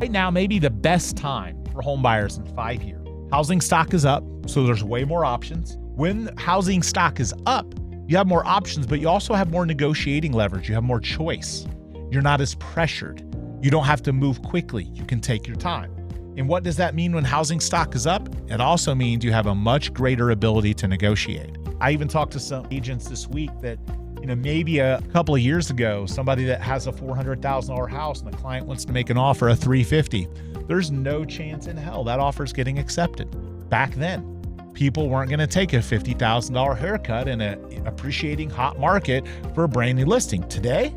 Right now, maybe the best time for home buyers in 5 years. Housing stock is up, so there's way more options. When housing stock is up, you have more options, but you also have more negotiating leverage. You have more choice. You're not as pressured. You don't have to move quickly. You can take your time. And what does that mean when housing stock is up? It also means you have a much greater ability to negotiate. I even talked to some agents this week that, maybe a couple of years ago, somebody that has a $400,000 house and the client wants to make an offer of $350,000. There's no chance in hell that offer is getting accepted. Back then, people weren't going to take a $50,000 haircut in an appreciating hot market for a brand new listing. Today,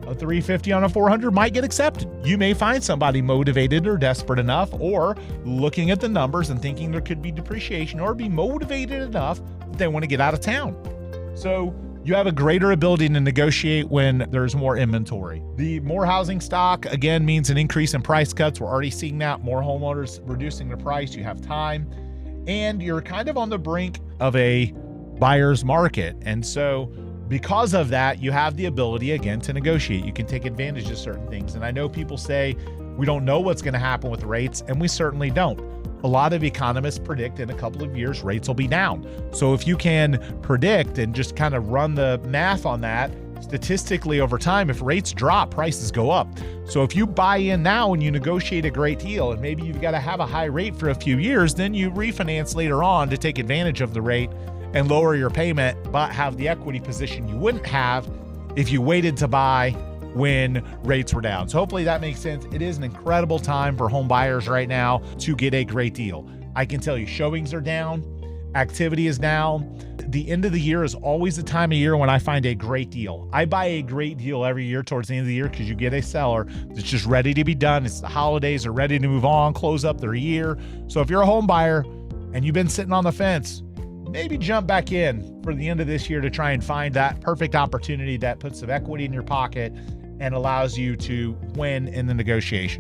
a $350,000 on a $400,000 might get accepted. You may find somebody motivated or desperate enough, or looking at the numbers and thinking there could be depreciation, or be motivated enough that they want to get out of town. So you have a greater ability to negotiate when there's more inventory. The more housing stock, again, means an increase in price cuts. We're already seeing that. More homeowners reducing the price. You have time. And you're kind of on the brink of a buyer's market. And so because of that, you have the ability, again, to negotiate. You can take advantage of certain things. And I know people say we don't know what's going to happen with rates, and we certainly don't. A lot of economists predict in a couple of years, rates will be down. So if you can predict and just kind of run the math on that, statistically over time, if rates drop, prices go up. So if you buy in now and you negotiate a great deal, and maybe you've got to have a high rate for a few years, then you refinance later on to take advantage of the rate and lower your payment, but have the equity position you wouldn't have if you waited to buy when rates were down. So hopefully that makes sense. It is an incredible time for home buyers right now to get a great deal. I can tell you showings are down, activity is down. The end of the year is always the time of year when I find a great deal. I buy a great deal every year towards the end of the year because you get a seller that's just ready to be done. It's the holidays, are ready to move on, close up their year. So if you're a home buyer and you've been sitting on the fence, maybe jump back in for the end of this year to try and find that perfect opportunity that puts some equity in your pocket and allows you to win in the negotiation.